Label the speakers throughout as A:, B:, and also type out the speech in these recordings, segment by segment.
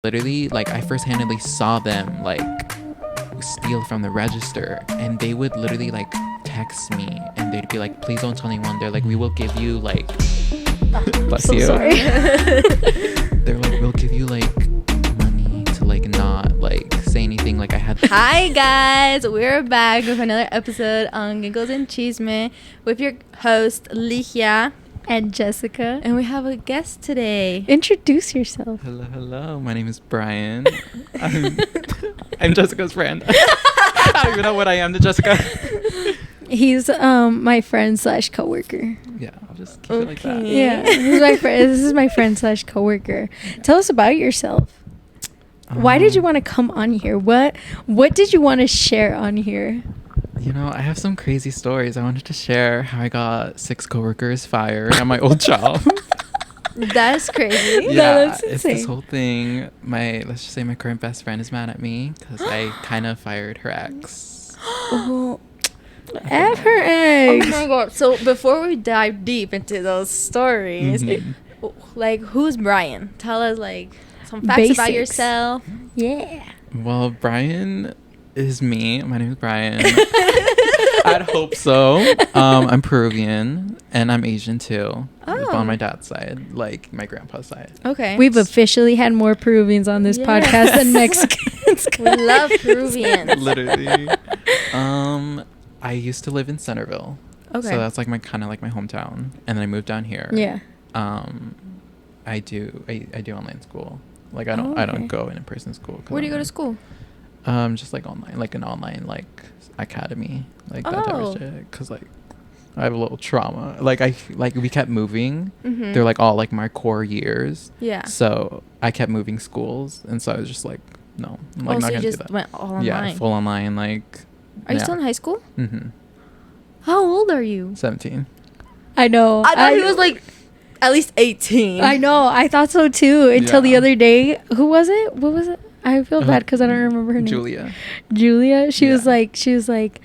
A: Literally, like, I first-handedly saw them like steal from the register, and they would literally like text me, and they'd be like, please don't tell anyone. They're like, we will give you like bless
B: so
A: you.
B: Sorry.
A: They're like, we'll give you like money to like not like say anything. Like, I had
B: Hi guys, we're back with another episode on Giggles Chisme with your host Ligia
C: and Jessica.
B: and we have a guest today.
C: Introduce yourself.
A: hello, my name is Brian. I'm Jessica's friend. I don't even know what I am to Jessica.
C: He's my friend / coworker.
A: Yeah, I'll just keep it like that.
C: Yeah, he's my friend. This is my friend / coworker. Tell us about yourself. Why did you want to come on here? What did you want to share on here?
A: You know, I have some crazy stories. I wanted to share how I got 6 coworkers fired at my old job.
B: That's crazy.
A: Yeah,
C: that's
A: it's
C: insane.
A: this whole thing. Let's just say my current best friend is mad at me because I kind of fired her ex.
C: Oh, F her
B: Oh
C: eggs.
B: my god. So before we dive deep into those stories,
A: Mhm.
B: like who's Brian? Tell us like some facts about
C: Basics.
B: yourself.
C: Yeah.
A: Well, Brian is me. My name is Brian. I'd hope so. I'm Peruvian and I'm Asian too.
B: Oh.
A: On my dad's side, like my grandpa's side.
B: Okay.
C: We've officially had more Peruvians on this
B: Yes.
C: podcast than Mexicans.
B: We love Peruvians.
A: Literally. I used to live in Centerville.
B: Okay.
A: So that's like my kind of like my hometown, and then I moved down here.
C: Yeah.
A: I do online school. Like I
C: Oh,
A: don't
C: okay.
A: go in person school. 'Cause
B: Where do you go
A: I'm-
B: to school?
A: Just like online, like an online like academy, like that type
B: Oh.
A: of shit. Cause like I have a little trauma. Like we kept moving.
B: Mm-hmm.
A: They're like all like my core years.
B: Yeah.
A: So I kept moving schools, and so I was just like, no, I'm like
B: Oh,
A: not
B: so you
A: gonna do
B: just
A: that.
B: went all online.
A: Yeah, full online. Like.
B: Are you still in high school?
A: Mm-hmm.
B: How old are you?
A: 17.
C: I know.
B: I thought he was like at least 18.
C: I know. I thought so too until the
A: Yeah.
C: other day. Who was it? What was it? I feel bad because I don't remember her name. Julia. She was like,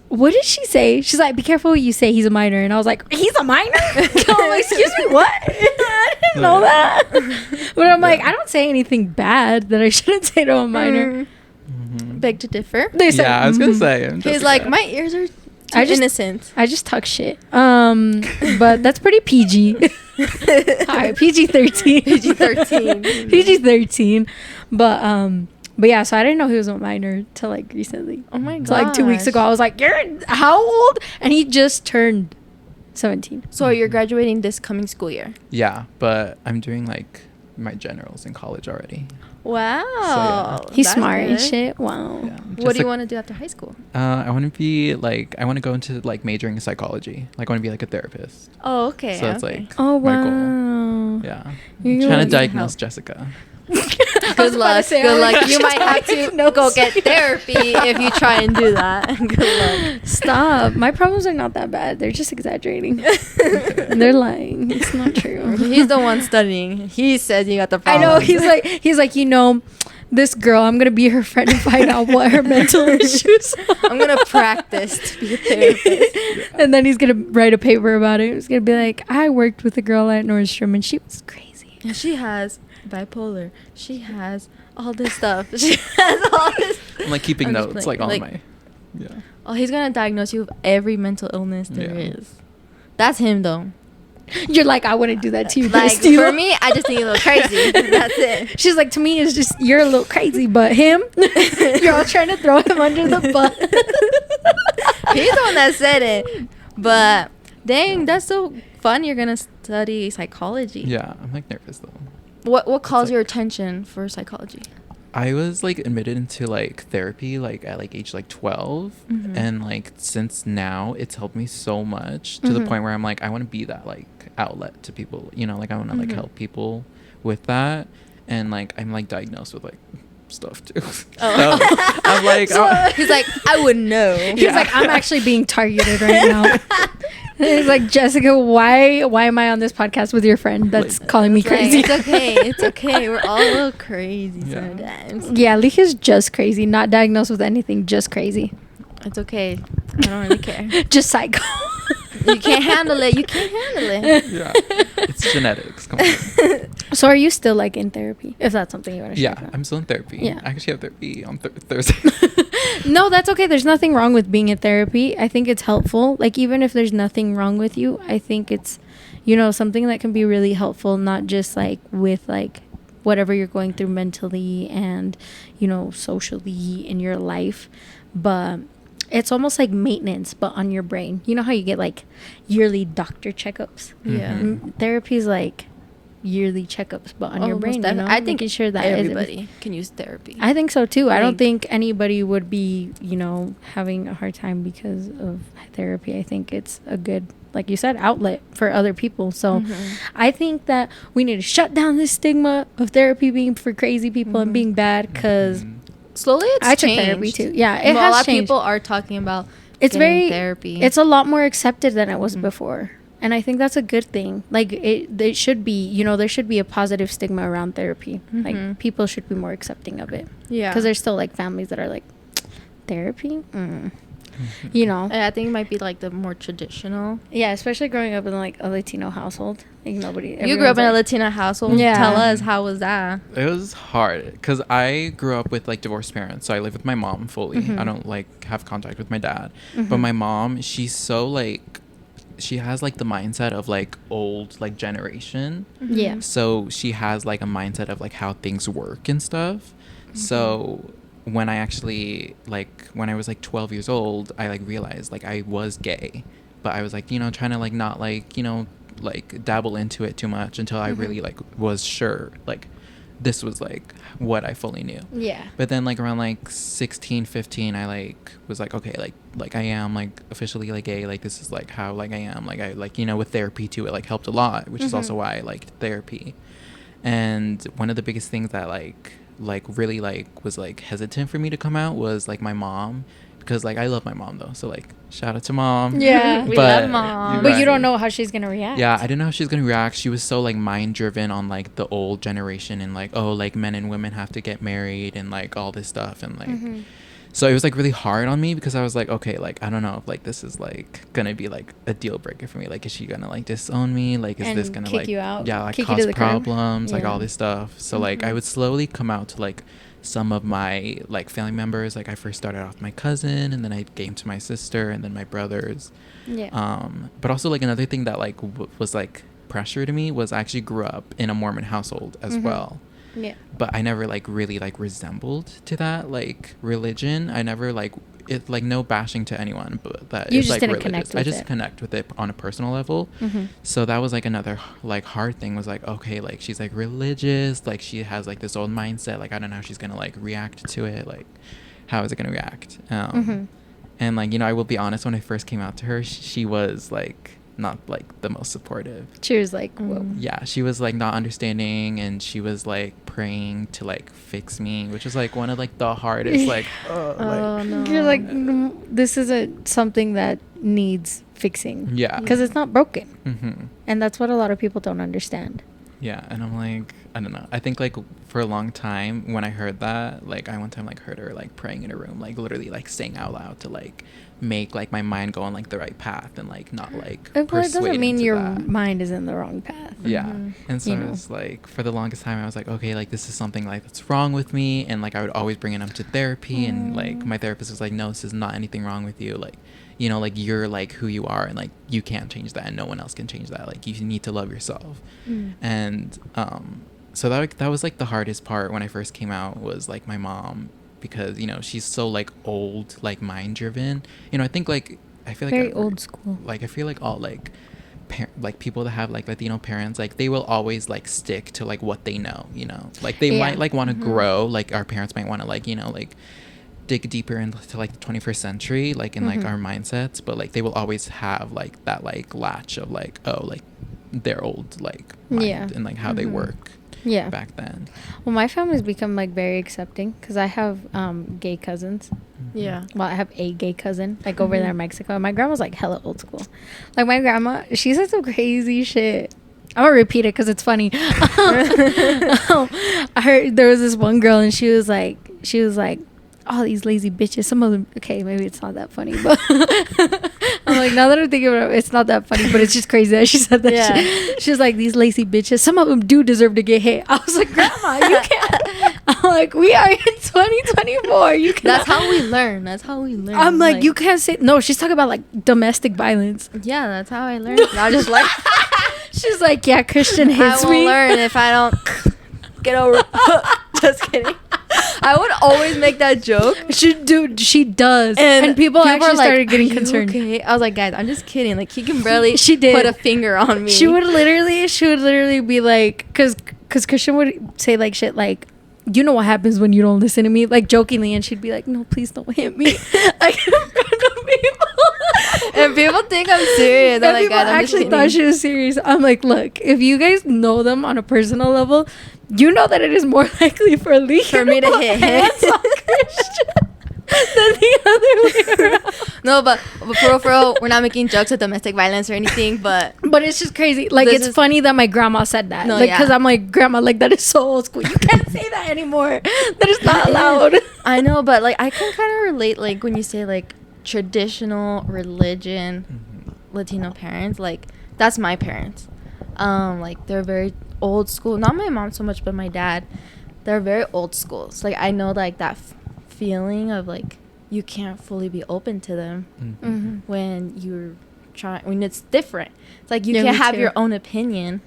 C: what did she say? She's like, be careful what you say. He's a minor. And I was like, he's a minor? I'm like, excuse me, what? I didn't know that. But I'm like, I don't say anything bad that I shouldn't say to a minor.
A: Mm-hmm.
B: Beg to differ.
C: They said,
A: Yeah, I was gonna
C: "Mhm."
A: say. I'm
B: He's
A: Jessica.
B: like, my ears are too
C: I just-
B: innocent.
C: I just talk shit. But that's pretty PG. Alright, PG-13.
B: PG-13.
C: PG-13. But yeah, so I didn't know he was a minor till like recently.
B: Oh my god.
C: So like 2 weeks ago, I was like, "You're how old?" And he just turned 17.
B: So you're graduating this coming school year.
A: Yeah, but I'm doing like my generals in college already.
B: Wow.
C: He's
B: That's
C: smart and
B: good.
C: shit. Wow.
A: Yeah.
B: What do you want to do after high school?
A: I want to be like, I want to go into like majoring in psychology. Like, I want to be like a therapist.
B: Oh, okay.
A: So that's
B: okay.
A: like
C: Oh
A: my goal.
C: wow.
A: Yeah.
C: You're
A: Trying to
C: gonna
A: diagnose
B: help.
A: Jessica.
B: Good luck. Good luck. You might have to go get therapy if you try and do that. Good luck.
C: Stop. My problems are not that bad. They're just exaggerating. And they're lying. It's not true.
B: He's the one studying. He says you got the
C: I
B: problem.
C: know. He's like, this girl, I'm gonna be her friend and find out what her mental issues are.
B: I'm gonna practice to be a therapist.
C: And then he's gonna write a paper about it. He's gonna be like, I worked with a girl at Nordstrom and she was crazy.
B: And she has bipolar. She has all this stuff. She has all this.
A: I'm like keeping
B: I'm just
A: notes,
B: playing.
A: like all
B: Like-
A: my. Yeah.
B: Oh, he's gonna diagnose you with every mental illness there
A: Yeah.
B: is. That's him though.
C: You're like, I wouldn't do that to you.
B: Like
C: Christy."
B: for me, I just think you're a little crazy. That's it.
C: She's like, to me, it's just you're a little crazy, but him, you're all trying to throw him under the bus.
B: He's the one that said it. But dang, that's so fun. You're gonna study psychology.
A: Yeah, I'm like nervous though.
B: What calls
A: like-
B: your attention for psychology?
A: I was like admitted into like therapy like at like age like 12,
B: Mhm.
A: and like since now it's helped me so much to the
B: Mhm.
A: point where I'm like, I want to be that like outlet to people, you know, like I want to like
B: Mhm.
A: help people with that. And like I'm like diagnosed with like stuff too.
B: Oh.
A: So I'm like,
B: He's like, I would know.
C: He's
A: Yeah.
C: like, I'm actually being targeted right now. And he's like, Jessica, why am I on this podcast with your friend that's
A: Like-
C: calling me
B: It's like,
C: crazy?
B: it's okay. It's okay. We're all a little crazy
A: Yeah.
B: sometimes.
C: Yeah, Likia's just crazy, not diagnosed with anything, just crazy.
B: It's okay. I don't really care.
C: Just psycho.
B: You can't handle it. You can't handle it.
A: Yeah, it's genetics. Come on.
C: So are you still like in therapy? If that's something you want to share.
A: Yeah, I'm still in therapy.
C: Yeah.
A: I actually have therapy on Thursday.
C: No, that's okay. There's nothing wrong with being in therapy. I think it's helpful. Like, even if there's nothing wrong with you, I think it's, something that can be really helpful, not just like with like whatever you're going through mentally and, socially in your life, but it's almost like maintenance, but on your brain. You know how you get like yearly doctor checkups?
B: Yeah.
C: Therapy is like yearly checkups, but on your brain.
B: I think
C: making sure that
B: everybody can use therapy.
C: I think so too. I don't
B: Like-
C: think anybody would be, having a hard time because of therapy. I think it's a good, like you said, outlet for other people. So I think that we need to shut down this stigma of therapy being for crazy people and being bad, because
B: Slowly it's
C: I took
B: changed.
C: therapy too. Yeah, it
B: a
C: has
B: lot of
C: changed.
B: people are talking about
C: It's
B: getting
C: very
B: therapy.
C: It's a lot more accepted than it was before, and I think that's a good thing. Like it should be. There should be a positive stigma around therapy. Like people should be more accepting of it.
B: yeah,
C: Because there's still like families that are like, therapy.
B: And I think it might be like the more traditional.
C: Yeah, especially growing up in like a Latino household. Like nobody.
B: You grew up in a
C: like,
B: Latina household.
C: Yeah.
B: Tell us, how was that?
A: It was hard because I grew up with like divorced parents, so I live with my mom fully. I don't like have contact with my dad, but my mom, she's so like, she has like the mindset of like old like generation.
C: Yeah.
A: So she has like a mindset of like how things work and stuff. So when I actually like when I was like 12 years old, I like realized like I was gay, but I was like trying to like not like like dabble into it too much until I really like was sure like this was like what I fully knew.
C: Yeah.
A: But then like around like 16, 15, I like was like, okay, like I am like officially like gay, like this is like how like I am, like I like with therapy too, it like helped a lot, which is also why I liked therapy. And one of the biggest things that like really like was like hesitant for me to come out was like my mom, because like I love my mom though, so like shout out to mom.
C: Yeah.
B: We
A: But-
B: love mom.
C: But you don't know how she's gonna react.
A: Yeah, I didn't know how she was gonna react. She was so like mind driven on like the old generation and like, oh, like men and women have to get married and like all this stuff, and like so it was like really hard on me, because I was like, okay, like I don't know if like this is like gonna be like a deal breaker for me. Like, is she gonna like disown me? Like, is
C: And
A: this gonna
C: kick
A: like
C: you out?
A: yeah, like
C: Kick you to
A: cause
C: the curb?
A: problems, like
C: Yeah.
A: all this stuff. So like I would slowly come out to like some of my like family members. Like I first started off with my cousin, and then I came to my sister, and then my brothers.
C: Yeah.
A: But also like another thing that like was like pressure to me was I actually grew up in a Mormon household as well.
C: Yeah.
A: But I never like really like resembled to that like religion. I never like it, like no bashing to anyone, but that
C: You
A: is
C: just
A: like
C: didn't
A: religious.
C: connect
A: I
C: with
A: just
C: it.
A: connect with it on a personal level. So that was like another like hard thing, was like, okay, like she's like religious, like she has like this old mindset, like I don't know how she's gonna like react to it, like how is it gonna react? And like I will be honest, when I first came out to her, she was like not like the most supportive.
C: She was like, whoa.
A: Yeah, she was like not understanding, and she was like praying to like fix me, which is like one of like the hardest like
B: Oh no.
C: You're like, this isn't something that needs fixing.
A: yeah.
C: Because it's not broken.
A: Mm-hmm.
C: And that's what a lot of people don't understand.
A: Yeah, and I'm like, I don't know. I think like for a long time when I heard that, like I one time like heard her like praying in a room, like literally like saying out loud to like make like my mind go on like the right path, and like not like
C: Well, it doesn't
A: persuade
C: mean
A: into
C: your
A: that.
C: mind is in the wrong path.
A: Yeah. And so
C: You
A: it
C: know.
A: was like for the longest time I was like, okay, like this is something like that's wrong with me, and like I would always bring it up to therapy, and like my therapist was like, no, this is not anything wrong with you, like like you're like who you are, and like you can't change that, and no one else can change that, like you need to love yourself. And so that was like the hardest part when I first came out, was like my mom, because she's so like old, like mind driven. I think like I feel like
C: Very old school.
A: like I feel like all like like people that have like Latino parents, like they will always like stick to like what they know, like they
C: Yeah.
A: might like want to grow, like our parents might want to like like dig deeper into like the 21st century, like in like our mindsets, but like they will always have like that like latch of like, oh, like their old like mind,
C: Yeah.
A: and like how they work
C: Yeah.
A: back then.
C: Well, my family's become like very accepting, because I have gay cousins.
B: Yeah.
C: Well, I have a gay cousin like over there in Mexico. And my grandma's like hella old school. Like my grandma, she said some crazy shit. I'm gonna repeat it because it's funny. I heard there was this one girl, and she was like, all these lazy bitches. Some of them, okay, maybe it's not that funny, but I'm like, now that I'm thinking about it, it's not that funny, but it's just crazy that she said that shit. She's like, these lazy bitches, some of them do deserve to get hit. I was like, Grandma, you can't. I'm like, we are in 2024. You can.
B: That's how we learn. That's how we learn.
C: I'm like, you can't say. No, she's talking about like domestic violence.
B: Yeah, that's how I learned. I just like.
C: She's like, yeah, Christian hits
B: I
C: me.
B: won't learn if I don't get over. Just kidding. I would always make that joke.
C: She does. And people actually started getting concerned.
B: Okay. I was like, guys, I'm just kidding. Like, he can barely
C: She did.
B: put a finger on me.
C: She would literally be like, because Christian would say like shit like, you know what happens when you don't listen to me, like jokingly, and she'd be like, no, please don't hit me. Like in front of people.
B: And people think I'm serious. They're
C: And
B: like,
C: people
B: guys, I'm
C: actually
B: just
C: thought
B: kidding.
C: she was serious. I'm like, look, if you guys know them on a personal level, you know that it is more likely for Lee
B: For me to hit him.
C: hands on Christian than the other way around.
B: No, but for real, we're not making jokes of domestic violence or anything, but
C: But it's just crazy. Like,
B: This
C: it's
B: is-
C: funny that my grandma said that.
B: No,
C: Like,
B: yeah.
C: because I'm like, Grandma, like, that is so old school. You can't say that anymore. That is not allowed.
B: I know, but like I can kind of relate, like when you say like traditional religion Latino parents, like that's my parents. Like they're very old school. Not my mom so much, but my dad. They're very old school. So like I know like that feeling of like you can't fully be open to them when you're trying, when it's different. It's like you
C: Yeah,
B: can
C: me
B: have
C: too.
B: your own opinion,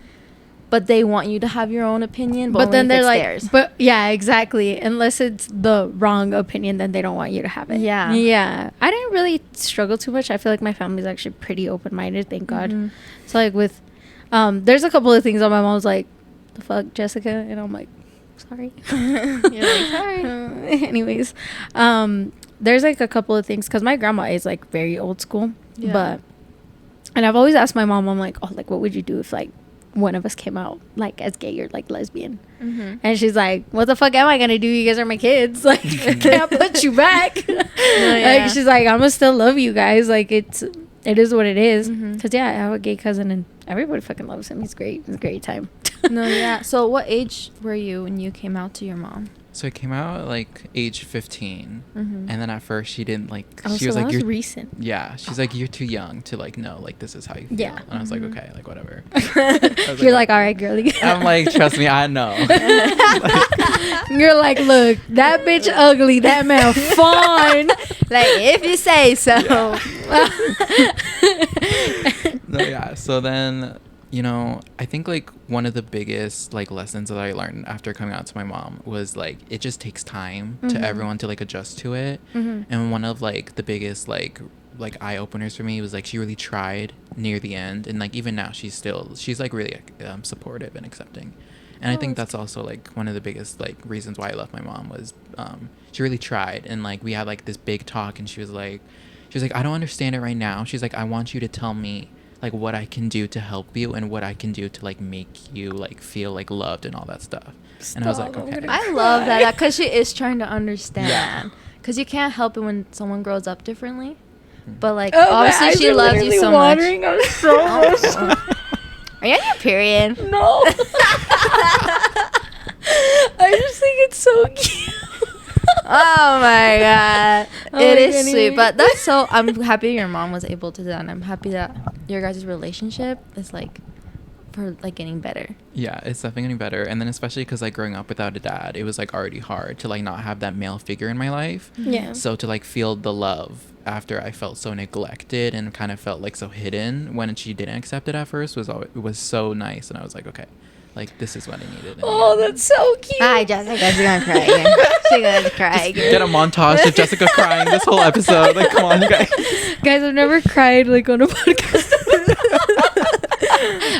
B: but they want you to have your own opinion.
C: But then they're like,
B: theirs.
C: but yeah, exactly. Unless it's the wrong opinion, then they don't want you to have it.
B: Yeah.
C: Yeah. I didn't really struggle too much. I feel like my family's actually pretty open minded, thank God.
B: Mhm.
C: So like with, there's a couple of things that my mom's like, the fuck, Jessica? And I'm like, sorry.
B: You're like, sorry.
C: Anyways, there's like a couple of things because my grandma is like very old school,
B: Yeah.
C: and I've always asked my mom, I'm like, oh, like what would you do if like one of us came out like as gay or like lesbian?
B: Mm-hmm.
C: And she's like, what the fuck am I gonna do? You guys are my kids. Like, I can't put you back.
B: yeah.
C: Like, she's like, I'm gonna still love you guys. Like, it is what it is.
B: Mhm.
C: Because yeah, I have a gay cousin and everybody fucking loves him. He's great. It's a great time.
B: No, yeah. So what age were you when you came out to your mom?
A: So I came out at like age 15,
B: Mm-hmm.
A: and then at first she didn't like.
C: Oh,
A: she
C: so
A: was
C: that
A: like,
C: was
A: "You're
C: recent.
A: yeah." She's like, "You're too young to like know like this is how you feel."
C: Yeah.
A: And I was like,
B: Mhm.
A: "Okay, like whatever."
C: You're like, all right, girly.
A: I'm like, trust me, I know.
C: You're like, look, that bitch ugly, that man fine.
B: Like, if you say so.
A: No, yeah. So then, you know, I think like one of the biggest like lessons that I learned after coming out to my mom was like it just takes time to
C: Mhm.
A: everyone to like adjust to it.
C: Mhm.
A: And one of like the biggest like eye openers for me was like she really tried near the end, and like even now she's like really supportive and accepting. And I think that's also like one of the biggest like reasons why I left my mom was she really tried, and like we had like this big talk, and she was like I don't understand it right now. She's like, I want you to tell me like what I can do to help you and what I can do to like make you like feel like loved and all that stuff. And I was like,
C: Stop, I'm
A: okay.
C: gonna
B: I love that because she is trying to understand.
A: Yeah.
B: Because you can't help it when someone grows up differently.
A: Mm.
B: But like,
C: Oh, my
B: obviously
C: eyes
B: she
C: are
B: loves you
C: literally
B: so
C: watering.
B: much.
C: I'm so
B: Oh. Are you on your period?
C: No. I just think it's so cute.
B: Oh my god.
C: Oh
B: It
C: my
B: is
C: goodness.
B: sweet. But that's so, I'm happy your mom was able to do that. And I'm happy that your guys' relationship is like, for like getting better.
A: Yeah, it's definitely getting better. And then especially because like growing up without a dad, it was like already hard to like not have that male figure in my life.
C: Yeah.
A: So to like feel the love after I felt so neglected and kind of felt like so hidden when she didn't accept it at first it was so nice. And I was like, okay, like this is what I needed. And
C: Oh, that's so cute.
B: Hi, Jessica. She's gonna cry again. She's gonna cry again.
A: get a montage of Jessica crying this whole episode. Like, come on, you guys.
C: Guys, I've never cried like on a podcast.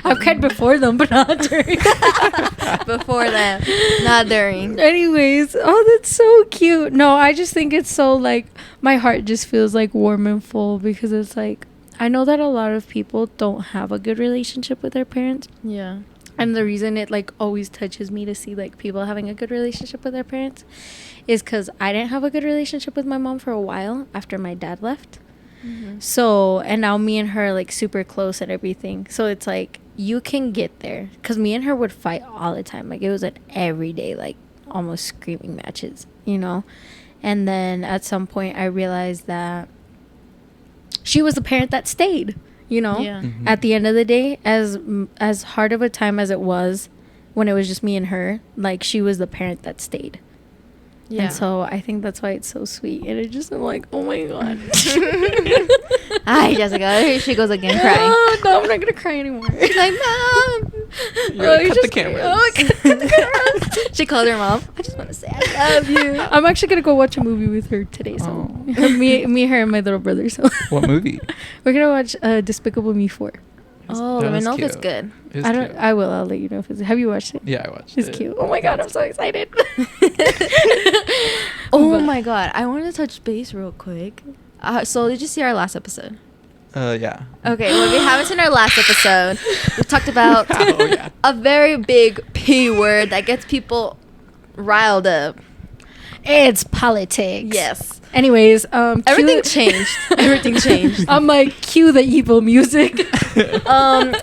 C: I've cried before them, but not during.
B: Before that, not during.
C: Anyways, oh, that's so cute. No, I just think it's so like my heart just feels like warm and full because it's like I know that a lot of people don't have a good relationship with their parents.
B: Yeah.
C: And the reason it like always touches me to see like people having a good relationship with their parents is because I didn't have a good relationship with my mom for a while after my dad left.
B: Mm-hmm.
C: So, and now me and her are like super close and everything. So it's like you can get there because me and her would fight all the time. Like it was an everyday, like almost screaming matches, you know? And then at some point I realized that she was the parent that stayed, you know?
B: Yeah.
A: Mhm.
C: At the end of the day, as hard of a time as it was when it was just me and her, like, she was the parent that stayed.
B: Yeah.
C: And so I think that's why it's so sweet. And it just, I'm like, oh my God.
B: Hi, Jessica. Here she goes again crying.
C: Oh, no, I'm not going to cry anymore.
B: She's like, Mom.
A: You're like, cut the cameras.
B: Cut the cameras. She called her mom. I just want to say I love you.
C: I'm actually going to go watch a movie with her today. So me, her, and my little brother. So
A: What movie?
C: we're going to watch Despicable Me 4.
B: Oh,
A: That
B: let me
A: was
B: know if it's
A: cute.
B: good.
A: It was
C: I don't.
A: cute.
C: I will. I'll let you know if it's. Have you watched it?
A: Yeah, I watched
C: It's
A: it.
C: cute. Oh my God, I'm so excited.
B: Oh
C: But-
B: my god, I wanted to touch base real quick. So did you see our last episode?
A: Yeah.
B: Okay, well, if you haven't seen our last episode, we talked about
A: Oh, yeah.
B: a very big P word that gets people riled up.
C: It's politics.
B: Yes.
C: Anyways,
B: Everything
C: cue-
B: changed. Everything changed.
C: I'm like, cue the evil music.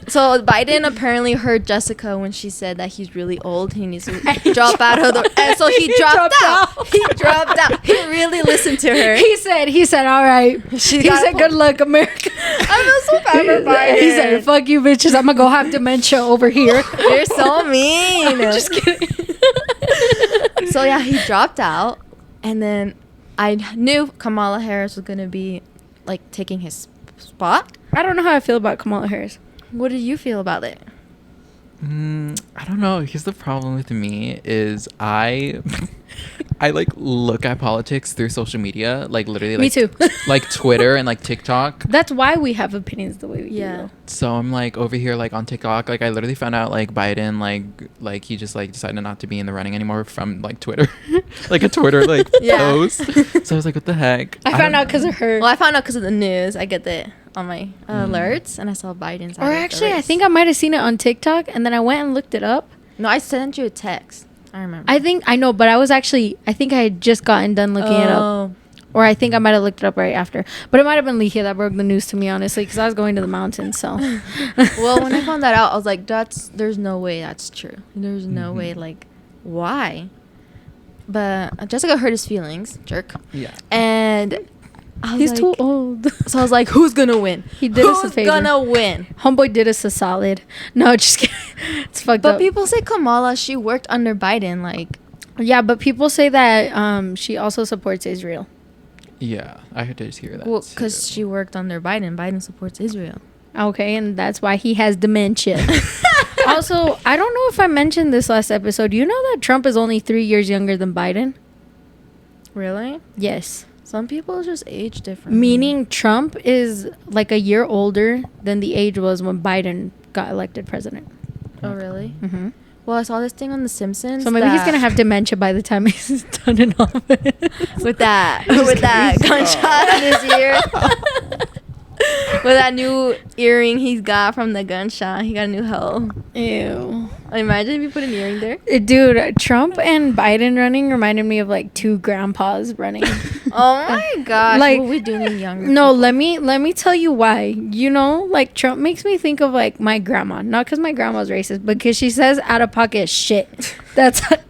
B: So Biden apparently heard Jessica when she said that he's really old. He needs to drop out of the. And so he dropped out. He dropped out. He really listened to her.
C: He said, all right.
B: She
C: He
B: got
C: said,
B: pulled.
C: good luck, America.
B: I feel so bad for Biden.
C: He said, fuck you, bitches. I'm gonna go have dementia over here.
B: You're so mean.
C: Just kidding.
B: So yeah, he dropped out, and then I knew Kamala Harris was gonna be like taking his spot.
C: I don't know how I feel about Kamala Harris.
B: What did you feel about it?
A: I don't know. Here's the problem with me is I like look at politics through social media, like literally like
C: Me too.
A: like Twitter and like TikTok.
C: That's why we have opinions the way we
B: Yeah.
C: do.
A: So I'm like over here like on TikTok, like I literally found out like Biden like he just like decided not to be in the running anymore from like Twitter. Like a Twitter like
B: Yeah.
A: post. So I was like, what the heck?
C: I found
A: don't
C: out because of her.
B: Well, I found out because of the news. I get that on my alerts, and I saw Biden's.
C: Or actually, I think I might have seen it on TikTok, and then I went and looked it up.
B: No, I sent you a text. I remember.
C: I know, but I think I had just gotten done looking it up.
B: Oh.
C: Or I think I might have looked it up right after. But it might have been Leakia that broke the news to me, honestly, because I was going to the mountains, so.
B: Well, when I found that out, I was like, there's no way that's true. There's no way, like, why? But Jessica hurt his feelings, jerk.
A: Yeah.
B: And I was
C: He's
B: like,
C: too old.
B: So I was like, who's gonna win?
C: He did us a
B: Who's
C: favor.
B: gonna win?
C: Homeboy did us a solid. No, just kidding. It's fucked
B: But
C: up.
B: people say Kamala, she worked under Biden, like.
C: Yeah, but people say that she also supports Israel.
A: Yeah, I did hear that.
B: Well, because she worked under Biden. Biden supports Israel.
C: Okay, and that's why he has dementia. Also, I don't know if I mentioned this last episode. You know that Trump is only 3 years younger than Biden?
B: Really?
C: Yes.
B: Some people just age different.
C: Meaning Trump is like a year older than the age was when Biden got elected president.
B: Oh, really?
C: Mm-hmm.
B: Well, I saw this thing on The Simpsons.
C: So maybe he's
B: that-
C: going to have dementia by the time he's done in office.
B: with that gunshot in his ear. With that new earring he's got from the gunshot, he got a new hoe.
C: Ew.
B: Imagine if you put an earring there.
C: Dude, Trump and Biden running reminded me of like two grandpas running.
B: Oh my gosh!
C: Like-
B: What we doing in younger?
C: No, let me tell you why. You know, like Trump makes me think of like my grandma. Not because my grandma's racist, but because she says out of pocket shit. That's like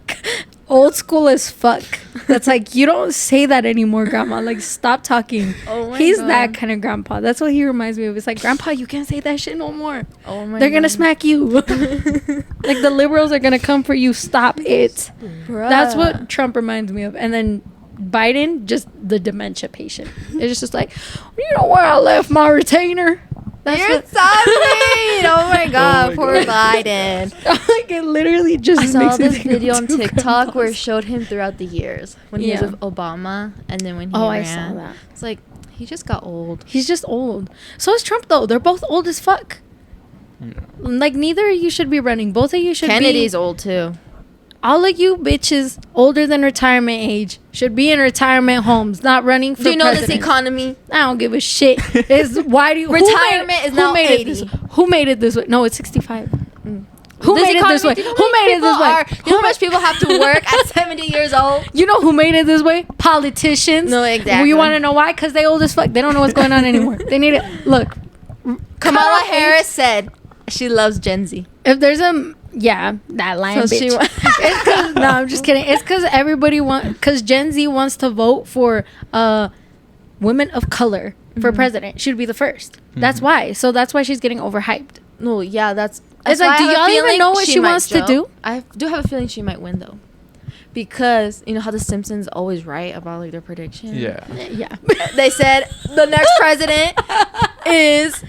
C: old school as fuck. That's like, you don't say that anymore, grandma. Like, stop talking.
B: Oh my
C: He's
B: God.
C: that kind of grandpa. That's what he reminds me of. It's like, grandpa, you can't say that shit no more.
B: Oh my
C: They're gonna
B: God.
C: smack you. Like the liberals are gonna come for you. Stop it.
B: Bruh.
C: That's what Trump reminds me of. And then Biden, just the dementia patient. It's just like, you know where I left my retainer? That's
B: You're
C: what,
B: so mean. Oh my God,
A: my
B: poor
A: God.
B: Biden.
C: like it literally just
B: I saw
C: makes me
B: this
C: think of
B: video on
C: two
B: TikTok where it
C: grandpas.
B: showed him throughout the years when he
C: Yeah.
B: was with Obama and then when he
C: Oh,
B: ran.
C: I saw that.
B: It's like he just got old.
C: He's just old. So is Trump though. They're both old as fuck.
A: Yeah.
C: Like neither of you should be running. Both of you should
B: Kennedy's
C: be.
B: old too.
C: All of you bitches older than retirement age should be in retirement homes, not running for
B: Do you know this
C: president.
B: economy?
C: I don't give a shit. It's why do you
B: Retirement is now 80.
C: Who made it this way? No, it's 65. Who
B: This
C: made it this way?
B: economy, do you know
C: Who
B: how many
C: made it this
B: people
C: way?
B: are- You know how much people have to work at 70 years old?
C: You know who made it this way? Politicians.
B: No, exactly.
C: You want to know why? Because they old as fuck. They don't know what's going on anymore. They need it. Look,
B: Kamala
C: cut off
B: Harris said she loves Gen Z.
C: if there's a that lying
B: So she
C: bitch.
B: wa-
C: It's 'cause- no, I'm just kidding. It's because everybody because Gen Z wants to vote for women of color. for president. She'd be the first. That's why. So that's why she's getting overhyped.
B: No, yeah, that's
C: It's
B: why
C: like,
B: I
C: do
B: have a
C: y'all even
B: feeling
C: know what she
B: might
C: wants to
B: jump.
C: do?
B: I do have a feeling she might win though, because you know how the Simpsons always write about like their prediction.
A: Yeah.
C: Yeah.
B: They said the next president is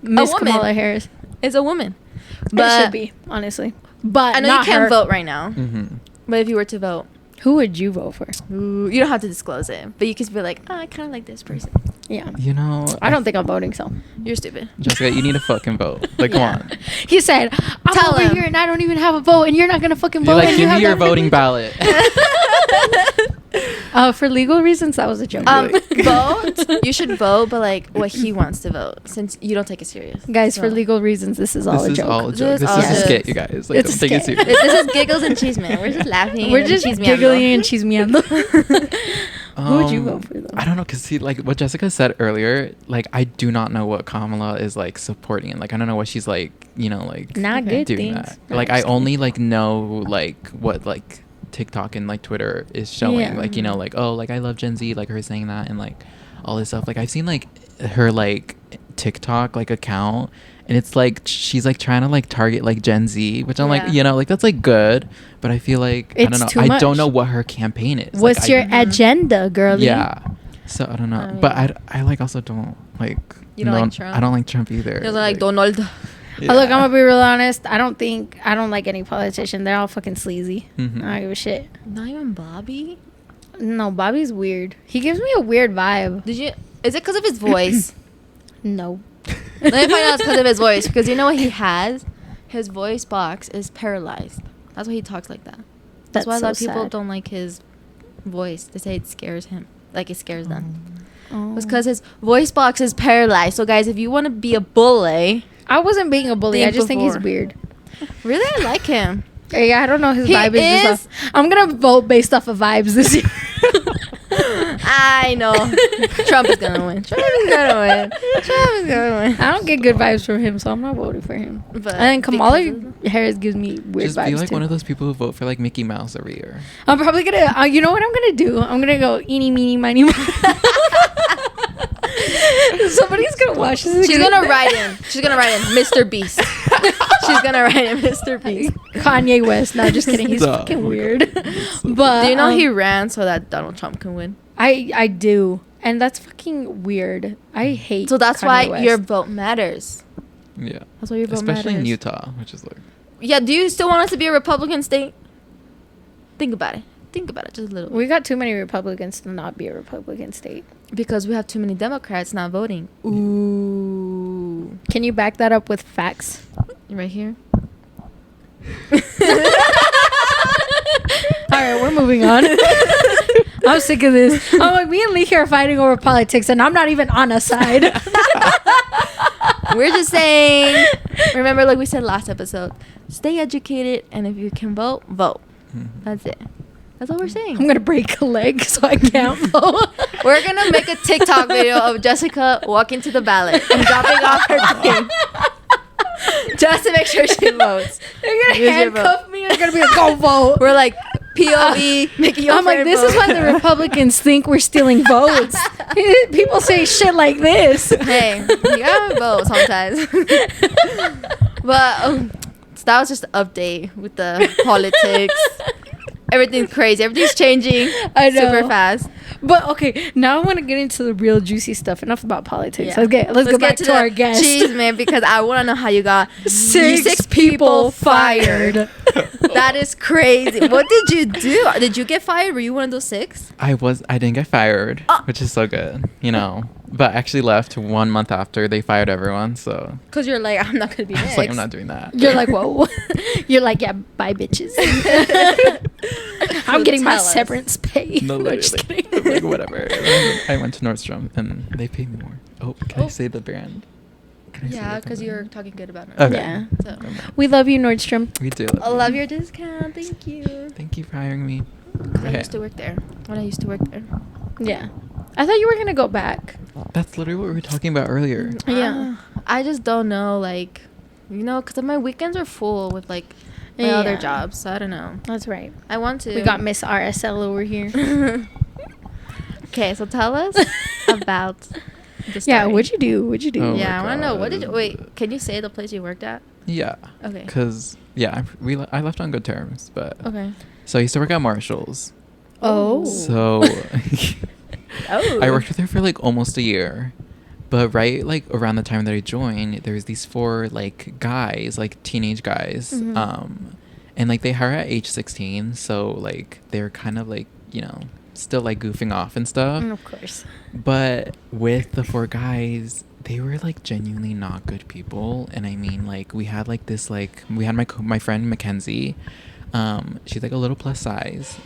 C: Miss
B: woman.
C: Kamala Harris.
B: a woman.
C: But it
B: But
C: should be, honestly. But
B: I know
C: not
B: you can't
C: her.
B: vote right now.
A: Mm-hmm.
B: But if you were to vote,
C: Who would you vote for?
B: you don't have to disclose it. But you can be like, I kind of like this person.
C: Yeah.
A: You know,
C: I don't think I'm voting, so.
B: You're stupid.
A: Jessica, you need to fucking vote. Like, come on.
C: He said, I'm
B: Tell
C: over
B: him.
C: here and I don't even have a vote and you're not going to fucking vote.
A: You're like,
C: and
A: give
C: you
A: me
C: have
A: your
C: that
A: voting
C: privilege."
A: ballot.
C: For legal reasons, that was a joke.
B: Vote. You should vote, but like what he wants to vote, since you don't take it serious.
C: Guys,
B: So-
C: for legal reasons, this is all
A: This
C: a
A: is
C: joke.
A: all a joke. This
B: all
A: is a
B: jokes.
A: skit, you guys. Like,
C: It's
A: don't
C: a
A: take it
C: skit.
A: serious.
B: This is Giggles and Chisme. We're just laughing.
C: We're
B: and
C: just
B: chismeando.
C: giggling and chismeando. Who would you vote for, though?
A: I don't know, because see, like what Jessica said earlier, like I do not know what Kamala is like supporting, and like I don't know what she's like, you know, like
C: Not good
A: doing
C: things.
A: that.
C: No,
A: Like
C: I'm
A: I
C: just kidding.
A: only like know like what like TikTok and like Twitter is showing,
C: Yeah.
A: like, you know, like, oh, like I love Gen Z, like her saying that and like all this stuff. Like I've seen like her like TikTok like account, and it's like she's like trying to like target like Gen Z, which I'm
B: Yeah.
A: like, you know, like that's like good, but I feel like I
C: It's
A: don't know,
C: too
A: I don't
C: much.
A: know what her campaign is.
C: What's
A: Like,
C: your
A: I,
C: agenda, girlie?
A: yeah. So I don't know,
B: I mean-
A: but I like also don't like.
B: You don't like Trump?
A: I don't like Trump either.
B: You're like Donald.
A: Yeah.
C: Look, I'm gonna be real honest. I don't like any politician. They're all fucking sleazy.
A: Mhm.
C: I don't give a shit.
B: Not even Bobby.
C: No, Bobby's weird. He gives me a weird vibe.
B: Did you? Is it because of his voice?
C: No.
B: Let me find out it's because of his voice. Because you know what he has? His voice box is paralyzed. That's why he talks like that. That's why a lot of
C: so
B: people
C: sad.
B: don't like his voice. They say it scares him. Like it scares them.
C: Oh.
B: It's because his voice box is paralyzed. So guys, if you want to be a bully,
C: I wasn't being a bully.
B: Think
C: I just think he's
B: before.
C: weird.
B: really, I like him.
C: Yeah, I don't know his
B: He
C: vibe is just
B: is-
C: off. I'm gonna vote based off of vibes this year.
B: I know. Trump is gonna win. Trump is gonna win. Trump is gonna win.
C: I don't get good vibes from him, so I'm not voting for him.
B: But
C: And then Kamala
B: because of-
C: Harris gives me weird
A: Just
C: vibes
A: be like
C: too.
A: one of those people who vote for like Mickey Mouse every year.
C: I'm probably gonna. You know what I'm gonna do? I'm gonna go eeny meeny miny. Mo. Somebody's gonna watch this.
B: She's gonna write in. She's gonna write in Mr. Beast. She's gonna write in Mr. Beast.
C: Kanye West. No, just kidding. He's
A: Stop.
C: fucking weird. But
B: Do you know he ran so that Donald Trump can win?
C: I do, and that's fucking weird. I hate.
B: So that's
C: Kanye
B: why
C: West.
B: your vote matters.
A: Yeah.
B: That's why your vote
A: Especially in
B: matters.
A: Utah, which is like
B: Yeah. Do you still want us to be a Republican state? Think about it. Think about it just a little.
C: We got too many Republicans to not be a Republican state.
B: Because we have too many Democrats not voting. Ooh.
C: Can you back that up with facts?
B: Right here.
C: All right, we're moving on. I'm sick of this. I'm like, me and Lee here are fighting over politics, and I'm not even on a side.
B: We're just saying. Remember, like we said last episode, stay educated, and if you can vote, vote. That's it. That's all we're saying.
C: I'm gonna break a leg so I can't vote.
B: We're gonna make a TikTok video of Jessica walking to the ballot and dropping off her thing. Just to make sure she votes.
C: They're gonna
B: Use your vote.
C: handcuff me. They're gonna be like, go vote.
B: We're like POV making your
C: I'm like,
B: friend
C: this
B: vote.
C: is why the Republicans think we're stealing votes. People say shit like this.
B: Hey, you gotta vote sometimes. But so that was just an update with the politics. Everything's crazy. Everything's changing.
C: I know.
B: Super fast.
C: But okay, now I want to get into the real juicy stuff. Enough about politics.
B: Yeah.
C: Let's go back to our
B: the
C: guest.
B: cheese, man, because I want to know how you got
C: Six people fired.
B: That is crazy. What did you do? Did you get fired? Were you one of those 6?
A: I didn't get fired, which is so good, you know. But I actually left 1 month after they fired everyone, so
B: Because you're like, I'm not going to be
A: I
B: next.
A: was like, I'm not doing that.
C: You're like, whoa. You're like, yeah, bye, bitches. I'm getting my
B: tell us.
C: severance pay.
A: No,
C: No, just
A: literally.
C: kidding.
A: Like, whatever. I went to Nordstrom and they paid me more. Oh, can I say the brand? Can I say
B: Yeah,
A: the
B: because
A: brand?
B: you're talking good about it.
A: Okay.
C: Yeah.
B: So.
C: We love you, Nordstrom.
A: We do.
B: I love your discount. Thank you.
A: Thank you for hiring me.
B: 'Cause I
A: Okay.
B: used to work there. When I used to work there.
C: Yeah. I thought you were going to go back.
A: That's literally what we were talking about earlier.
C: Yeah.
B: I just don't know, like, you know, because my weekends are full with, like, my other
C: Yeah.
B: jobs. So I don't know.
C: That's right.
B: I want to.
C: We got Miss RSL over here.
B: Okay, so tell us about the story.
C: Yeah, what'd you do? What'd you do?
A: Oh
B: Yeah,
A: my
B: I want to know. What did you...
A: God.
B: Wait, can you say the place you worked at?
A: Yeah.
B: Okay.
A: Because, yeah, I left on good terms, but...
B: Okay.
A: So I used to work at Marshall's.
C: Oh.
A: So
B: Oh.
A: I worked with her for like almost a year. But right like around the time that I joined, there was these 4 like guys, like teenage guys.
B: Mhm.
A: And like they hire at age 16, so like they're kind of like, you know, still like goofing off and stuff.
C: Of course.
A: But with the 4 guys, they were like genuinely not good people. And I mean, like we had like this like we had my friend Mackenzie. She's like a little plus size.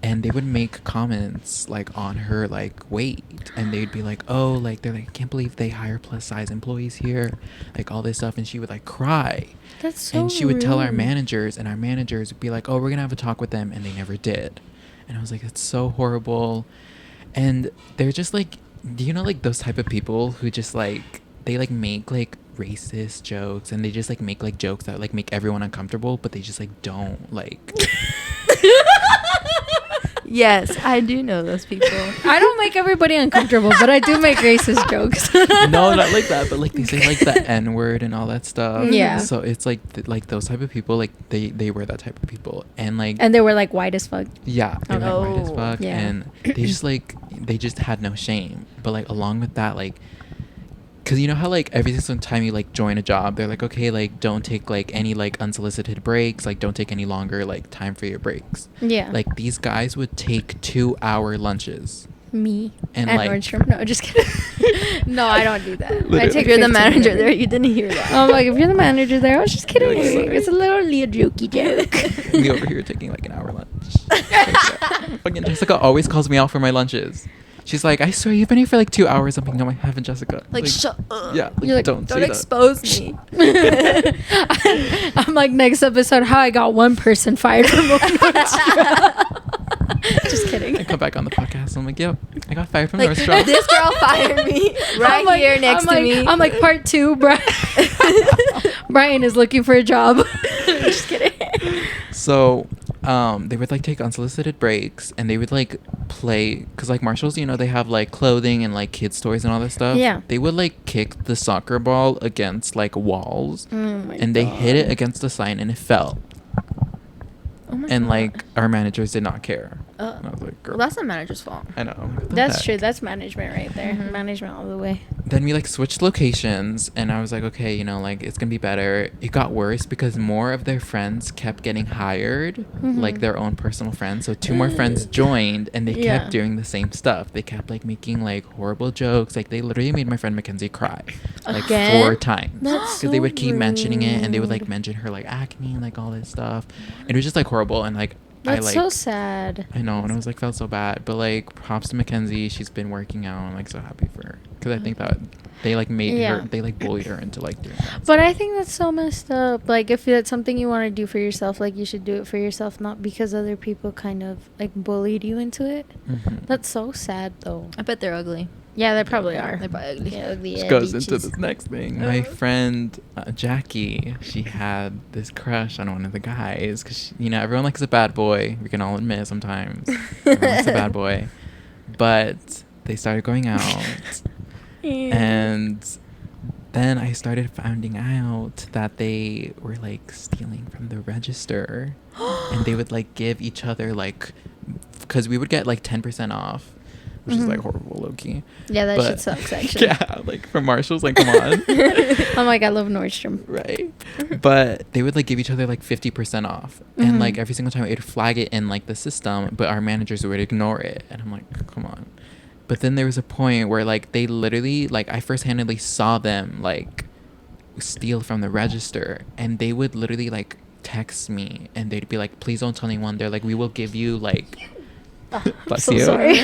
A: And they would make comments like on her like weight, and they'd be like, oh, like they're like, I can't believe they hire plus size employees here, like all this stuff. And she would like cry.
C: That's so
A: And she would tell our
C: rude.
A: managers, and our managers would be like, oh, we're gonna have a talk with them, and they never did. And I was like, that's so horrible. And they're just like, do you know like those type of people who just like they like make like racist jokes, and they just like make like jokes that like make everyone uncomfortable, but they just like don't like
B: Yes, I do know those people.
C: I don't make everybody uncomfortable, but I do make racist jokes.
A: no, not like that, but like they say like the N word and all that stuff.
C: Yeah.
A: So it's like like those type of people, like they were that type of people, and like
C: And they were like white as fuck.
A: yeah, they were white as
B: Oh.
A: fuck,
C: Yeah.
A: and they just had no shame. But like along with that, like, cause you know how like every single time you like join a job, they're like, okay, like don't take like any like unsolicited breaks, like don't take any longer like time for your breaks.
C: Yeah.
A: Like these guys would take 2-hour lunches.
C: me
A: And,
C: at
A: like-
C: Nordstrom. No, just kidding. No, I don't do that.
A: Literally.
C: I take
B: If you're the
C: 15
B: manager
C: minutes.
B: there, you didn't hear that.
C: I'm like, if you're the manager there, I was just kidding.
A: You're like, sorry.
C: It's a little jokey joke.
A: Me over here taking like an hour lunch. Fucking Jessica always calls me out for my lunches. She's like, I swear you've been here for like 2 hours. I'm like, no, I haven't, Jessica.
B: Like, shut up.
A: Yeah, like,
C: You're like,
A: don't
B: Don't
A: say
B: expose me.
C: I'm like, next episode, how I got one person fired from Nordstrom. Just kidding.
A: that. I come back on the podcast. I'm like, yep, I got fired from
B: Like,
A: Nordstrom.
B: this girl fired me right
C: I'm like-
B: here next
C: I'm
B: to
C: like-
B: me.
C: I'm like, part 2, Brian. Brian is looking for a job. Just kidding.
A: So, they would like take unsolicited breaks, and they would like play, cause like Marshalls, you know, they have like clothing and like kids toys and all that stuff.
C: Yeah.
A: They would like kick the soccer ball against like walls,
C: Oh my
A: and they hit
C: God.
A: it against the sign, and it fell.
B: Oh my
A: And
B: God.
A: like our managers did not care. And I was like,
B: Well,
A: girl,
B: that's the manager's fault.
A: I know. I'm like, what the
C: That's
A: heck?
C: true. That's management right there.
B: Mhm.
C: Management all the way.
A: Then we like switched locations, and I was like, okay, you know, like it's gonna be better. It got worse because more of their friends kept getting hired, like
C: Mhm.
A: their own personal friends. So 2 more friends joined, and they
C: Yeah.
A: kept doing the same stuff. They kept like making like horrible jokes. Like they literally made my friend Mackenzie cry like
B: Again?
A: 4 times
C: That's
A: because they
C: so
A: would keep mentioning it, and they would like
C: rude.
A: mention her like acne and like all this stuff. It was just like horrible, and like
C: That's
A: I like.
C: so sad.
A: I know, and I was like, felt so bad, but like, props to Mackenzie. She's been working out. I'm like so happy for her because I think that they like made
C: Yeah.
A: her, they like bullied her into like doing that.
C: But I think that's so messed up. Like, if that's something you want to do for yourself, like, you should do it for yourself, not because other people kind of, like, bullied you into it.
A: Mhm.
C: That's so sad, though.
B: I bet they're ugly.
C: Yeah, they probably are.
B: They're probably ugly.
C: Yeah, ugly
A: Which
C: ass
A: goes into
C: bitches.
A: this next thing. My friend Jackie, she had this crush on one of the guys because you know everyone likes a bad boy. We can all admit sometimes everyone likes a bad boy, but they started going out, and then I started finding out that they were like stealing from the register, and they would like give each other like, because we would get like 10% off, which is like
C: Mhm.
A: horrible, low-key.
C: Yeah, that
A: But-
C: shit sucks, actually.
A: Yeah, like from Marshalls, like come on.
C: I'm like, I love Nordstrom.
A: Right. But they would like give each other like 50% off. And
C: Mhm.
A: like every single time it would flag it in like the system, but our managers would ignore it. And I'm like, come on. But then there was a point where like they literally, like I first-handedly saw them like steal from the register, and they would literally like text me, and they'd be like, please don't tell anyone. They're like, we will give you like bless
C: so
A: you.
C: sorry.